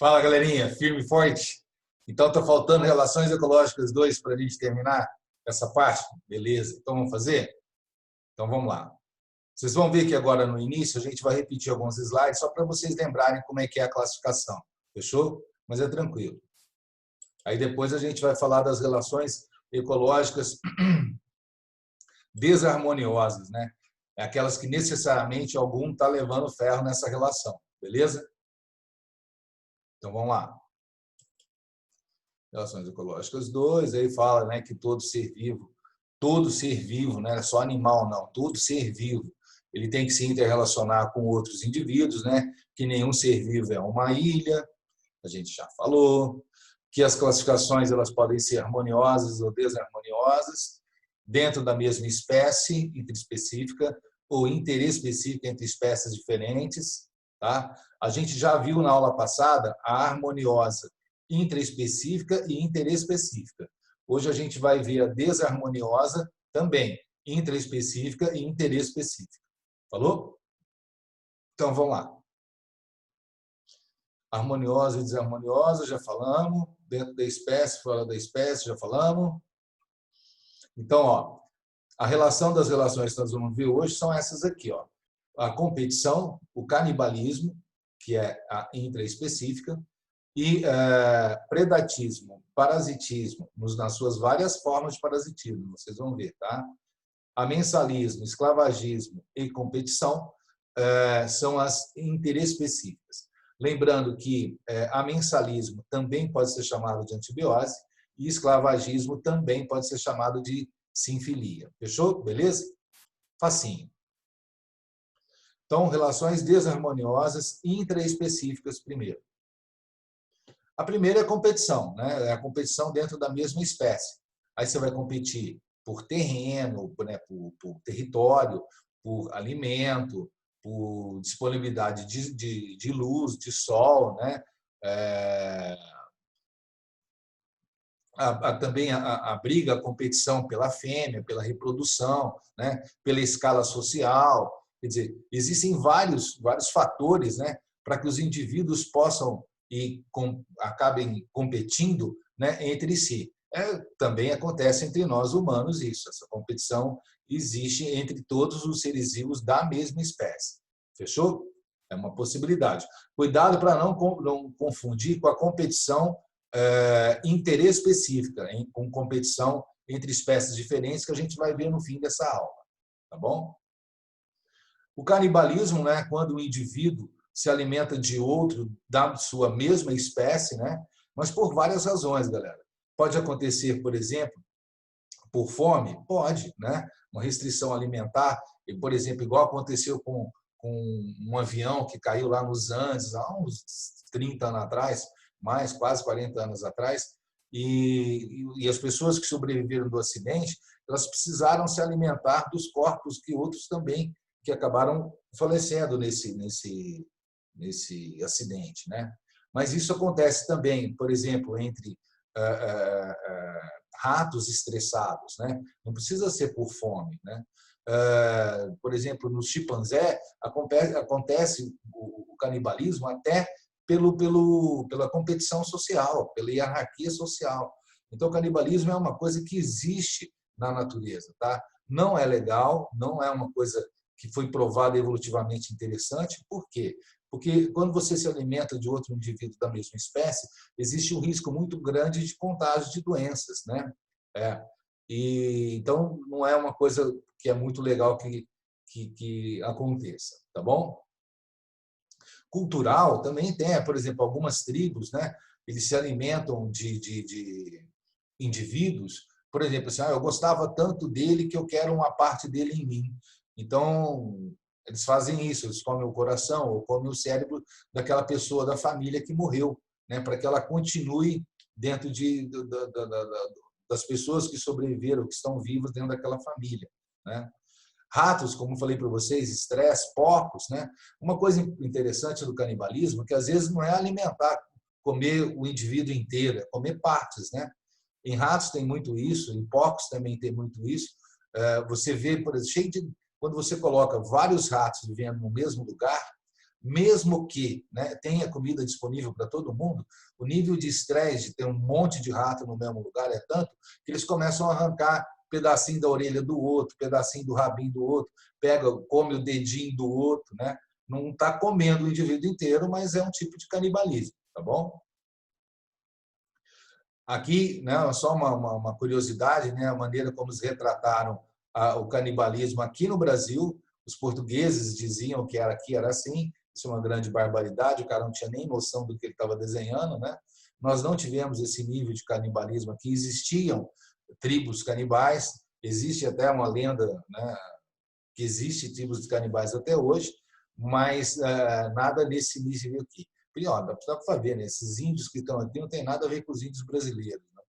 Fala, galerinha, firme e forte? Então, está faltando Relações Ecológicas 2 para a gente terminar essa parte? Beleza, então vamos fazer? Então vamos lá. Vocês vão ver que agora no início a gente vai repetir alguns slides só para vocês lembrarem como é que é a classificação. Fechou? Mas é tranquilo. Aí depois a gente vai falar das relações ecológicas desarmoniosas, né? É aquelas que necessariamente algum está levando ferro nessa relação, beleza? Então vamos lá. Relações ecológicas 2, aí fala, né, que todo ser vivo, não é só animal, não, todo ser vivo, ele tem que se interrelacionar com outros indivíduos, né, que nenhum ser vivo é uma ilha, a gente já falou, que as classificações elas podem ser harmoniosas ou desarmoniosas, dentro da mesma espécie, interespecífica, ou interespecífica entre espécies diferentes. Tá? A gente já viu na aula passada a harmoniosa intraespecífica e interespecífica. Hoje a gente vai ver a desarmoniosa também, intraespecífica e interespecífica. Falou? Então, vamos lá. Harmoniosa e desarmoniosa, já falamos. Dentro da espécie, fora da espécie, já falamos. Então, ó, a relação das relações que nós vamos ver hoje são essas aqui. Ó. A competição, o canibalismo, que é a intraespecífica, e predatismo, parasitismo, nas suas várias formas de parasitismo, vocês vão ver, tá? Amensalismo, esclavagismo e competição são as interespecíficas. Lembrando que amensalismo também pode ser chamado de antibiose e esclavagismo também pode ser chamado de sinfilia. Fechou? Beleza? Facinho. Então, relações desarmoniosas intraespecíficas primeiro. A primeira é a competição, né? É a competição dentro da mesma espécie. Aí você vai competir por terreno, né? por território, por alimento, por disponibilidade de luz, de sol, né? Também a briga, a competição pela fêmea, pela reprodução, né? Pela escala social. Quer dizer, existem vários fatores, né? Para que os indivíduos possam e acabem competindo, né, entre si. Também acontece entre nós humanos isso. Essa competição existe entre todos os seres vivos da mesma espécie. Fechou? É uma possibilidade. Cuidado para não confundir com a competição interespecífica, com competição entre espécies diferentes, que a gente vai ver no fim dessa aula. Tá bom? O canibalismo, né, quando o indivíduo se alimenta de outro da sua mesma espécie, né? Mas por várias razões, galera. Pode acontecer, por exemplo, por fome? Pode, né? Uma restrição alimentar, por exemplo, igual aconteceu com um avião que caiu lá nos Andes, há uns 30 anos atrás, mais quase 40 anos atrás, e as pessoas que sobreviveram do acidente, elas precisaram se alimentar dos corpos que outros também, que acabaram falecendo nesse acidente, né? Mas isso acontece também, por exemplo, entre ratos estressados, né? Não precisa ser por fome, né? Por exemplo, no chimpanzé acontece o canibalismo até pela competição social, pela hierarquia social. Então, o canibalismo é uma coisa que existe na natureza, tá? Não é legal, não é uma coisa que foi provada evolutivamente interessante. Por quê? Porque quando você se alimenta de outro indivíduo da mesma espécie, existe um risco muito grande de contágio de doenças, né? E então não é uma coisa que é muito legal que aconteça, tá bom? Cultural também tem, por exemplo, algumas tribos, né? Eles se alimentam de indivíduos, por exemplo, assim, eu gostava tanto dele que eu quero uma parte dele em mim. Então, eles fazem isso, eles comem o coração ou comem o cérebro daquela pessoa da família que morreu, né, para que ela continue dentro das pessoas que sobreviveram, que estão vivas dentro daquela família, né? Ratos, como falei para vocês, estresse, porcos, né? Uma coisa interessante do canibalismo é que às vezes não é alimentar, comer o indivíduo inteiro, é comer partes, né? Em ratos tem muito isso, em porcos também tem muito isso. Você vê, por exemplo, quando você coloca vários ratos vivendo no mesmo lugar, mesmo que, né, tenha comida disponível para todo mundo, o nível de estresse de ter um monte de rato no mesmo lugar é tanto que eles começam a arrancar pedacinho da orelha do outro, pedacinho do rabinho do outro, come o dedinho do outro, né? Não está comendo o indivíduo inteiro, mas é um tipo de canibalismo, tá bom? Aqui, né, só uma curiosidade, né, a maneira como eles retrataram o canibalismo aqui no Brasil. Os portugueses diziam que aqui era assim, isso é uma grande barbaridade, o cara não tinha nem noção do que ele estava desenhando, né? Nós não tivemos esse nível de canibalismo aqui, existiam tribos canibais, existe até uma lenda, né, que existe tribos de canibais até hoje, mas nada nesse nível aqui. E, ó, dá para ver, né? Esses índios que estão aqui não tem nada a ver com os índios brasileiros, né?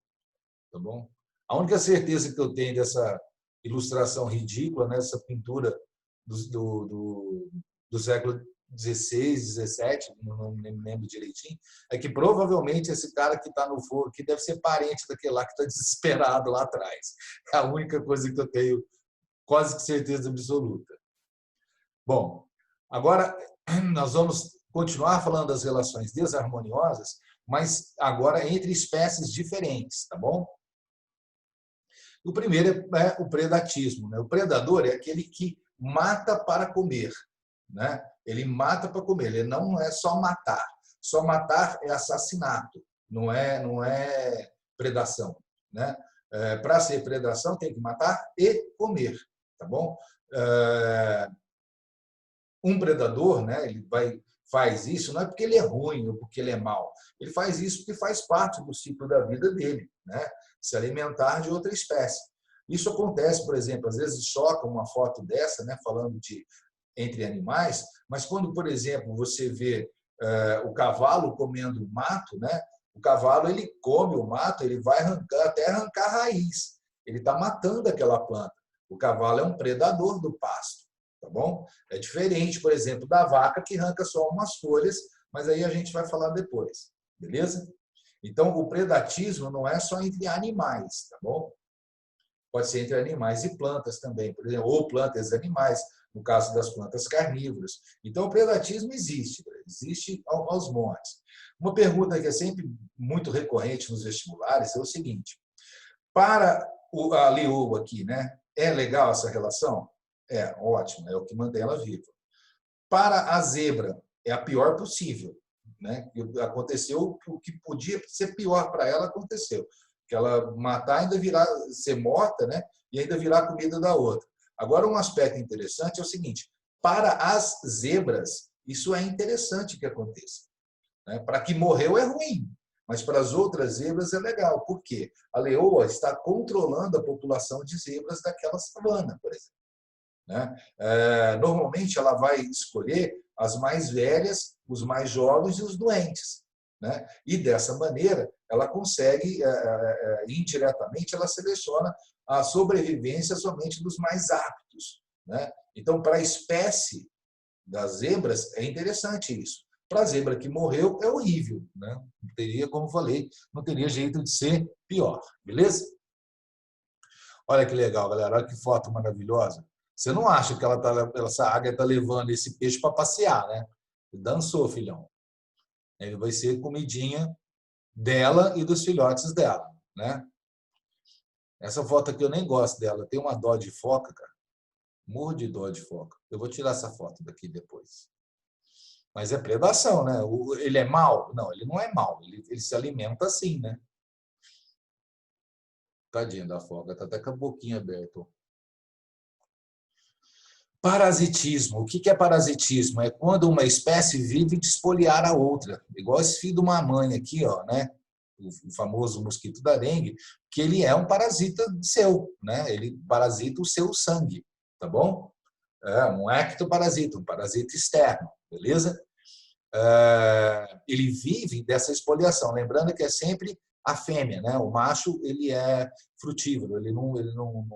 Tá bom? A única certeza que eu tenho dessa ilustração ridícula, né, essa pintura do século XVI, XVII, não me lembro direitinho, é que provavelmente esse cara que está no fogo aqui deve ser parente daquele lá que está desesperado lá atrás. É a única coisa que eu tenho quase que certeza absoluta. Bom, agora nós vamos continuar falando das relações desarmoniosas, mas agora entre espécies diferentes, tá bom? O primeiro é o predatismo, né? O predador é aquele que mata para comer, né? Ele mata para comer, ele não é só matar. Só matar é assassinato, não é predação, né? Para ser predação tem que matar e comer, tá bom? Um predador, né, faz isso não é porque ele é ruim ou porque ele é mau, ele faz isso porque faz parte do ciclo da vida dele, né, se alimentar de outra espécie. Isso acontece, por exemplo, às vezes choca uma foto dessa, né, falando de entre animais, mas quando, por exemplo, você vê o cavalo comendo mato, né, o cavalo ele come o mato, ele vai até arrancar a raiz, ele está matando aquela planta. O cavalo é um predador do pasto. Tá bom? É diferente, por exemplo, da vaca que arranca só umas folhas, mas aí a gente vai falar depois, beleza? Então, o predatismo não é só entre animais, tá bom? Pode ser entre animais e plantas também, por exemplo, ou plantas e animais, no caso das plantas carnívoras. Então, o predatismo existe aos montes. Uma pergunta que é sempre muito recorrente nos vestibulares é o seguinte: para a leoa aqui, né? É legal essa relação? É, ótimo, é o que mantém ela viva. Para a zebra, é a pior possível, né? Aconteceu o que podia ser pior para ela, aconteceu. Que ela matar, ainda virar, ser morta, né? E ainda virar comida da outra. Agora, um aspecto interessante é o seguinte: para as zebras, isso é interessante que aconteça, né? Para que morreu é ruim, mas para as outras zebras é legal. Por quê? A leoa está controlando a população de zebras daquela savana, por exemplo. Né? Normalmente, ela vai escolher as mais velhas, os mais jovens e os doentes. Né? E, dessa maneira, ela consegue, indiretamente, ela seleciona a sobrevivência somente dos mais aptos. Né? Então, para a espécie das zebras, é interessante isso. Para a zebra que morreu, é horrível. Né? Não teria, como falei, não teria jeito de ser pior. Beleza? Olha que legal, galera. Olha que foto maravilhosa. Você não acha que essa águia está levando esse peixe para passear, né? Dançou, filhão. Ele vai ser comidinha dela e dos filhotes dela, né? Essa foto aqui eu nem gosto dela. Tem uma dó de foca, cara. Morro de dó de foca. Eu vou tirar essa foto daqui depois. Mas é predação, né? Ele é mau? Não, ele não é mau. Ele se alimenta assim, né? Tadinha da foca. Tá até com a boquinha aberta. Parasitismo. O que é parasitismo? É quando uma espécie vive de espoliar a outra. Igual esse filho de uma mãe aqui, ó, né? O famoso mosquito da dengue, que ele é um parasita seu, né? Ele parasita o seu sangue, tá bom? É um ectoparasita, um parasita externo, beleza? Ele vive dessa espoliação. Lembrando que é sempre a fêmea, né? O macho ele é frutífero, ele não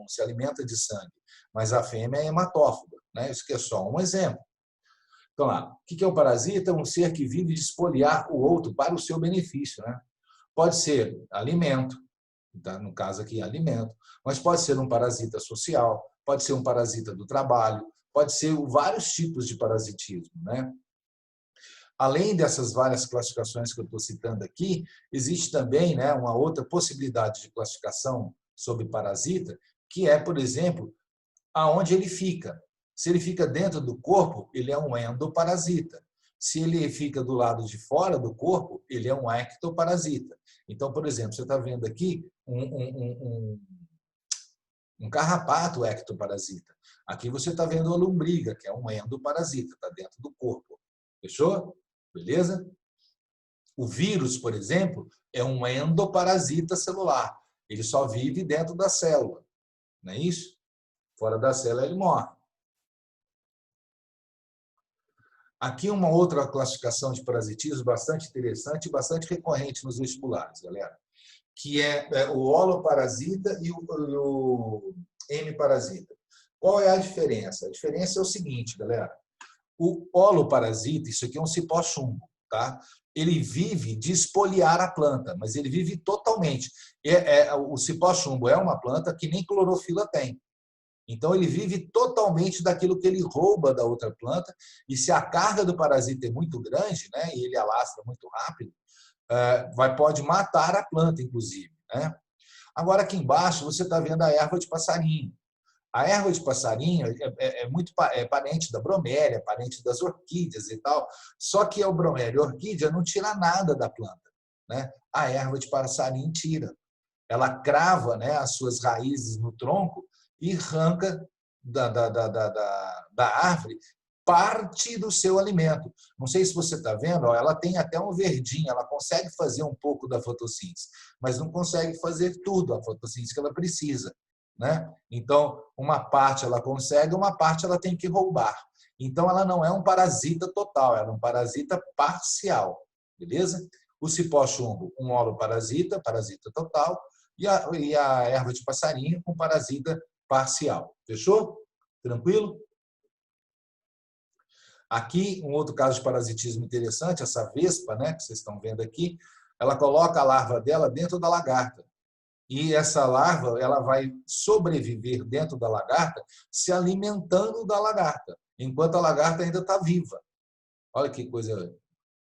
se alimenta de sangue, mas a fêmea é hematófaga, né? Isso que é só um exemplo. Então, lá, o que é o parasita? É um ser que vive de espoliar o outro para o seu benefício, né? Pode ser alimento, tá? No caso aqui, alimento, mas pode ser um parasita social, pode ser um parasita do trabalho, pode ser vários tipos de parasitismo, né? Além dessas várias classificações que eu estou citando aqui, existe também, né, uma outra possibilidade de classificação sobre parasita, que é, por exemplo, aonde ele fica. Se ele fica dentro do corpo, ele é um endoparasita. Se ele fica do lado de fora do corpo, ele é um ectoparasita. Então, por exemplo, você está vendo aqui um carrapato ectoparasita. Aqui você está vendo a lombriga, que é um endoparasita, está dentro do corpo. Fechou? Beleza? O vírus, por exemplo, é um endoparasita celular. Ele só vive dentro da célula. Não é isso? Fora da célula ele morre. Aqui uma outra classificação de parasitismo bastante interessante e bastante recorrente nos vestibulares, galera, que é o holoparasita e o hemiparasita. Qual é a diferença? A diferença é o seguinte, galera. O holoparasita, isso aqui é um cipó-chumbo, tá? Ele vive de espoliar a planta, mas ele vive totalmente. O cipó-chumbo é uma planta que nem clorofila tem. Então, ele vive totalmente daquilo que ele rouba da outra planta, e se a carga do parasita é muito grande, né, e ele alastra muito rápido, pode matar a planta, inclusive. Né? Agora, aqui embaixo, você está vendo a erva de passarinho. A erva de passarinho é parente da bromélia, parente das orquídeas e tal, só que a bromélia e a orquídea não tira nada da planta. Né? A erva de passarinho tira. Ela crava, né, as suas raízes no tronco e arranca da árvore parte do seu alimento. Não sei se você está vendo, ela tem até um verdinho, ela consegue fazer um pouco da fotossíntese, mas não consegue fazer tudo a fotossíntese que ela precisa. Né? Então, uma parte ela consegue, uma parte ela tem que roubar. Então, ela não é um parasita total, ela é um parasita parcial. Beleza? O cipó-chumbo, um holoparasita, parasita total, e a erva de passarinho com parasita parcial. Fechou? Tranquilo? Aqui, um outro caso de parasitismo interessante, essa vespa, né, que vocês estão vendo aqui, ela coloca a larva dela dentro da lagarta. E essa larva ela vai sobreviver dentro da lagarta se alimentando da lagarta, enquanto a lagarta ainda está viva. Olha que coisa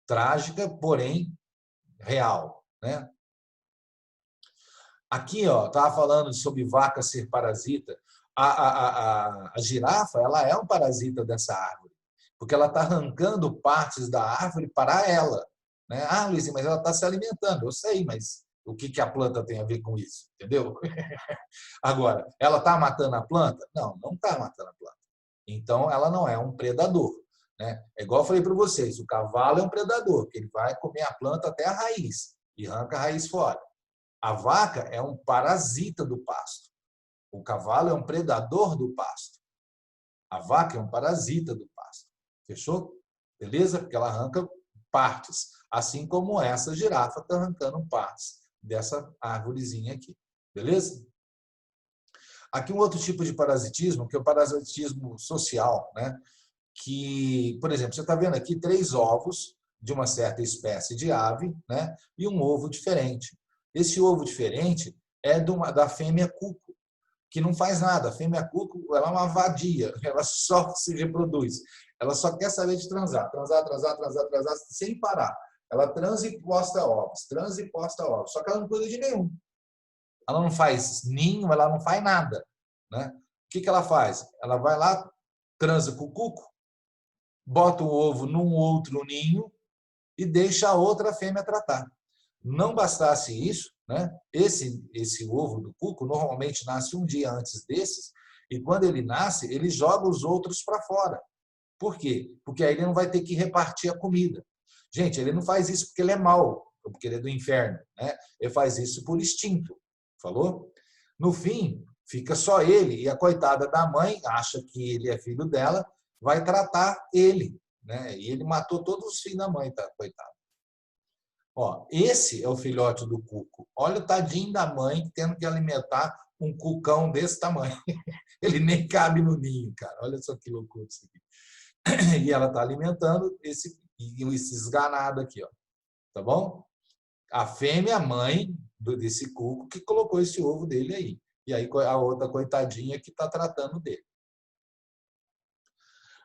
trágica, porém real. Né? Aqui, estava falando sobre vaca ser parasita. A girafa ela é um parasita dessa árvore, porque ela está arrancando partes da árvore para ela. Né? Ah, Luiz, mas ela está se alimentando. Eu sei, mas o que a planta tem a ver com isso? Entendeu? Agora, ela está matando a planta? Não, não está matando a planta. Então, ela não é um predador. Né? É igual eu falei para vocês, o cavalo é um predador, que ele vai comer a planta até a raiz e arranca a raiz fora. A vaca é um parasita do pasto. O cavalo é um predador do pasto. A vaca é um parasita do pasto. Fechou? Beleza? Porque ela arranca partes. Assim como essa girafa está arrancando partes dessa árvorezinha aqui. Beleza? Aqui um outro tipo de parasitismo, que é o parasitismo social. Né? Que, por exemplo, você está vendo aqui 3 ovos de uma certa espécie de ave, né? E um ovo diferente. Esse ovo diferente é da fêmea cuco, que não faz nada. A fêmea cuco ela é uma vadia, ela só se reproduz. Ela só quer saber de transar, sem parar. Ela transa e posta ovos, transa e posta ovos. Só que ela não cuida de nenhum. Ela não faz ninho, ela não faz nada. Né? O que ela faz? Ela vai lá, transa com o cuco, bota o ovo num outro ninho e deixa a outra fêmea tratar. Não bastasse isso, né? Esse ovo do cuco normalmente nasce um dia antes desses, e quando ele nasce, ele joga os outros para fora. Por quê? Porque aí ele não vai ter que repartir a comida. Gente, ele não faz isso porque ele é mau, ou porque ele é do inferno. Né? Ele faz isso por instinto. Falou? No fim, fica só ele, e a coitada da mãe acha que ele é filho dela, vai tratar ele. Né? E ele matou todos os filhos da mãe, tá? Coitado. Esse é o filhote do cuco. Olha o tadinho da mãe tendo que alimentar um cucão desse tamanho. Ele nem cabe no ninho, cara. Olha só que loucura isso aqui. E ela está alimentando esse esganado aqui. Tá bom? A fêmea, a mãe desse cuco, que colocou esse ovo dele aí. E aí a outra coitadinha que está tratando dele.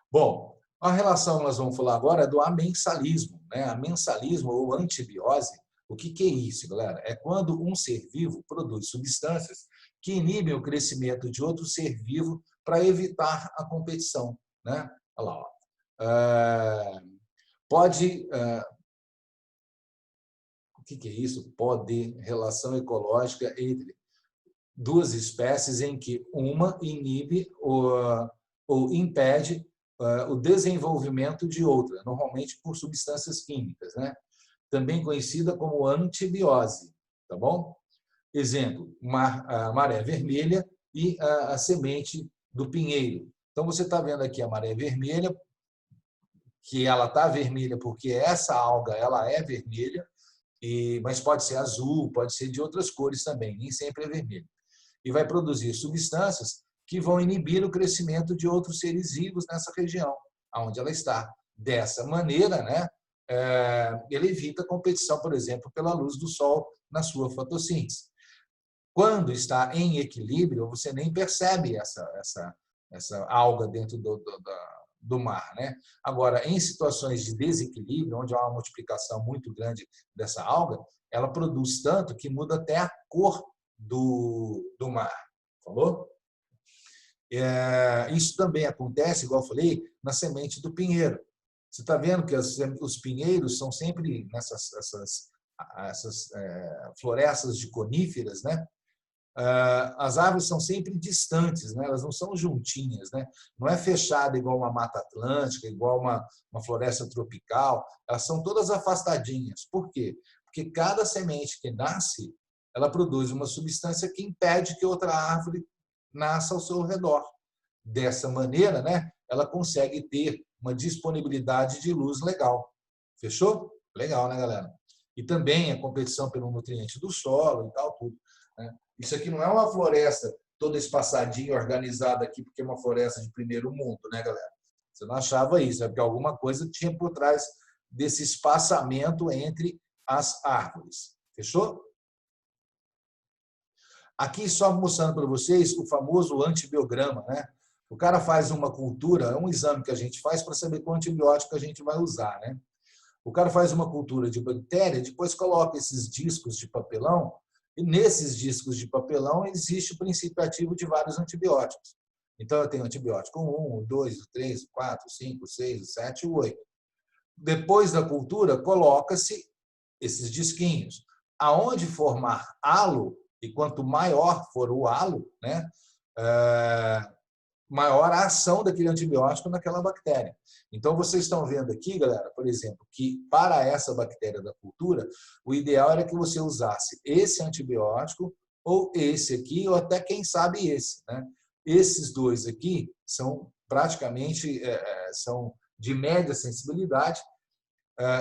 Bom, A relação que nós vamos falar agora é do amensalismo, né? Amensalismo ou antibiose. O que é isso, galera? É quando um ser vivo produz substâncias que inibem o crescimento de outro ser vivo para evitar a competição, né? Olha lá, ó. Pode... o que é isso? Pode relação ecológica entre duas espécies em que uma inibe ou impede o desenvolvimento de outra, normalmente por substâncias químicas, né? Também conhecida como antibiose, tá bom? Exemplo, a maré vermelha e a semente do pinheiro. Então, você está vendo aqui a maré vermelha, que ela está vermelha porque essa alga ela é vermelha, mas pode ser azul, pode ser de outras cores também, nem sempre é vermelho. E vai produzir substâncias que vão inibir o crescimento de outros seres vivos nessa região, onde ela está. Dessa maneira, né, ele evita a competição, por exemplo, pela luz do sol na sua fotossíntese. Quando está em equilíbrio, você nem percebe essa alga dentro do mar, né? Agora, em situações de desequilíbrio, onde há uma multiplicação muito grande dessa alga, ela produz tanto que muda até a cor do mar. Falou? Isso também acontece, igual eu falei, na semente do pinheiro. Você está vendo que os pinheiros são sempre nessas florestas de coníferas, né? As árvores são sempre distantes, né? Elas não são juntinhas, né? Não é fechada igual uma mata atlântica, igual uma floresta tropical. Elas são todas afastadinhas. Por quê? Porque cada semente que nasce, ela produz uma substância que impede que outra árvore nasça ao seu redor. Dessa maneira, né, ela consegue ter uma disponibilidade de luz legal. Fechou? Legal, né, galera? E também a competição pelo nutriente do solo e tal, tudo, né? Isso aqui não é uma floresta toda espaçadinha, organizada aqui, porque é uma floresta de primeiro mundo, né, galera? Você não achava isso, é porque alguma coisa tinha por trás desse espaçamento entre as árvores. Fechou? Aqui só mostrando para vocês o famoso antibiograma, né? O cara faz uma cultura, é um exame que a gente faz para saber qual antibiótico a gente vai usar, né? O cara faz uma cultura de bactéria, depois coloca esses discos de papelão, e nesses discos de papelão existe o princípio ativo de vários antibióticos. Então, eu tenho antibiótico 1, o 2, o 3, o 4, o 5, o 6, o 7 e o 8. Depois da cultura, coloca-se esses disquinhos. Aonde formar halo, e quanto maior for o halo, né, maior a ação daquele antibiótico naquela bactéria. Então, vocês estão vendo aqui, galera, por exemplo, que para essa bactéria da cultura, o ideal era que você usasse esse antibiótico, ou esse aqui, ou até, quem sabe, esse, né? Esses dois aqui são praticamente são de média sensibilidade,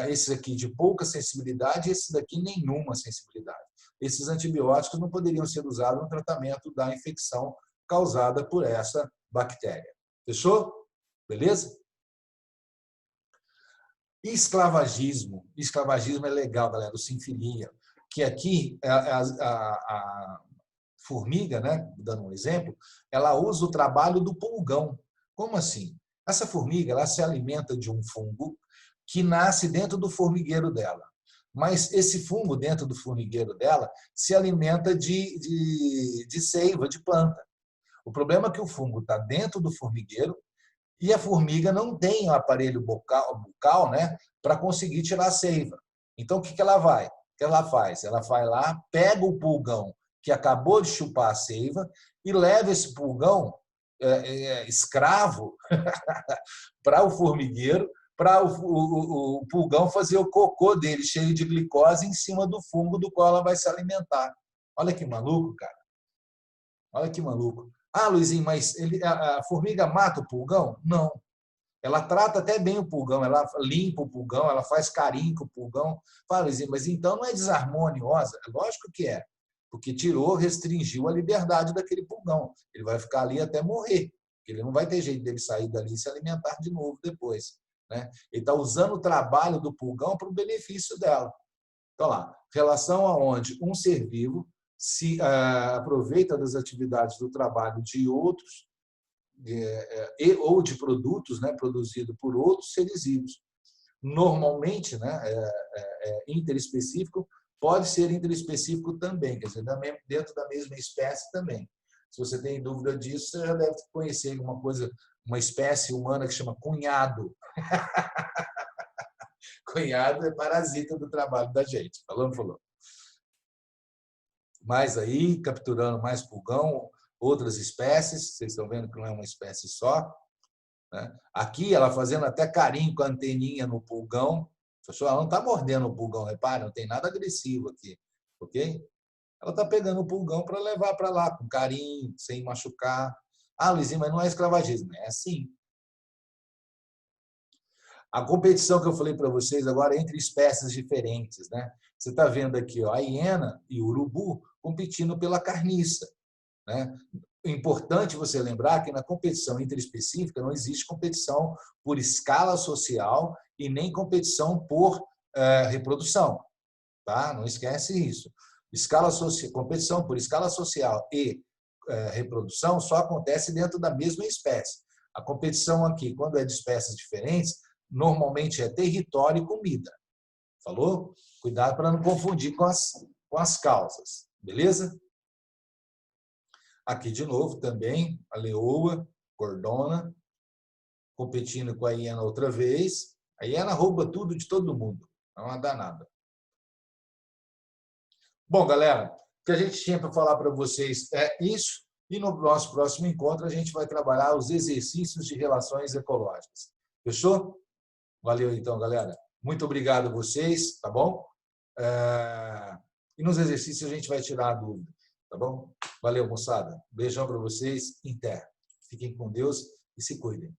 esses aqui de pouca sensibilidade, e esses daqui nenhuma sensibilidade. Esses antibióticos não poderiam ser usados no tratamento da infecção causada por essa bactéria. Fechou? Beleza? Esclavagismo. Esclavagismo é legal, galera, o sinfilia. Que aqui a formiga, né, dando um exemplo, ela usa o trabalho do pulgão. Como assim? Essa formiga ela se alimenta de um fungo que nasce dentro do formigueiro dela. Mas esse fungo dentro do formigueiro dela se alimenta de seiva, de planta. O problema é que o fungo está dentro do formigueiro e a formiga não tem o aparelho bucal, né, para conseguir tirar a seiva. Então, o que ela vai? O que ela faz? Ela vai lá, pega o pulgão que acabou de chupar a seiva e leva esse pulgão escravo para o formigueiro, para o pulgão fazer o cocô dele, cheio de glicose, em cima do fungo do qual ela vai se alimentar. Olha que maluco, cara. Olha que maluco. Ah, Luizinho, mas a formiga mata o pulgão? Não. Ela trata até bem o pulgão, ela limpa o pulgão, ela faz carinho com o pulgão. Fala, Luizinho, mas então não é desarmoniosa? Lógico que é, porque tirou, restringiu a liberdade daquele pulgão. Ele vai ficar ali até morrer, porque ele não vai ter jeito dele sair dali e se alimentar de novo depois, né? Ele está usando o trabalho do pulgão para o benefício dela. Então, lá, relação aonde um ser vivo se aproveita das atividades do trabalho de outros ou de produtos, né, produzido por outros seres vivos. Normalmente, né, interespecífico, pode ser interespecífico também, quer dizer, dentro da mesma espécie também. Se você tem dúvida disso, você já deve conhecer alguma coisa, uma espécie humana que chama cunhado. Cunhado é parasita do trabalho da gente. Falou? Mas aí, capturando mais pulgão, outras espécies, vocês estão vendo que não é uma espécie só, né? Aqui, ela fazendo até carinho com a anteninha no pulgão. Ela não está mordendo o pulgão, repare, não tem nada agressivo aqui, ok? Ela está pegando o pulgão para levar para lá, com carinho, sem machucar. Ah, Luizinho, mas não é escravagismo. É assim. A competição que eu falei para vocês agora é entre espécies diferentes, né? Você está vendo aqui, ó, a hiena e o urubu competindo pela carniça, né? Importante você lembrar que na competição interespecífica não existe competição por escala social e nem competição por reprodução, tá? Não esquece isso. Competição por escala social e reprodução só acontece dentro da mesma espécie. A competição aqui, quando é de espécies diferentes, normalmente é território e comida. Falou? Cuidado para não confundir com as causas. Beleza? Aqui, de novo, também a leoa, cordona, competindo com a hiena outra vez. A hiena rouba tudo de todo mundo. Não é uma danada. Bom, galera, o que a gente tinha para falar para vocês é isso. E no nosso próximo encontro, a gente vai trabalhar os exercícios de relações ecológicas. Fechou? Valeu, então, galera. Muito obrigado a vocês, tá bom? E nos exercícios a gente vai tirar a dúvida, tá bom? Valeu, moçada. Beijão para vocês. Em terra. Fiquem com Deus e se cuidem.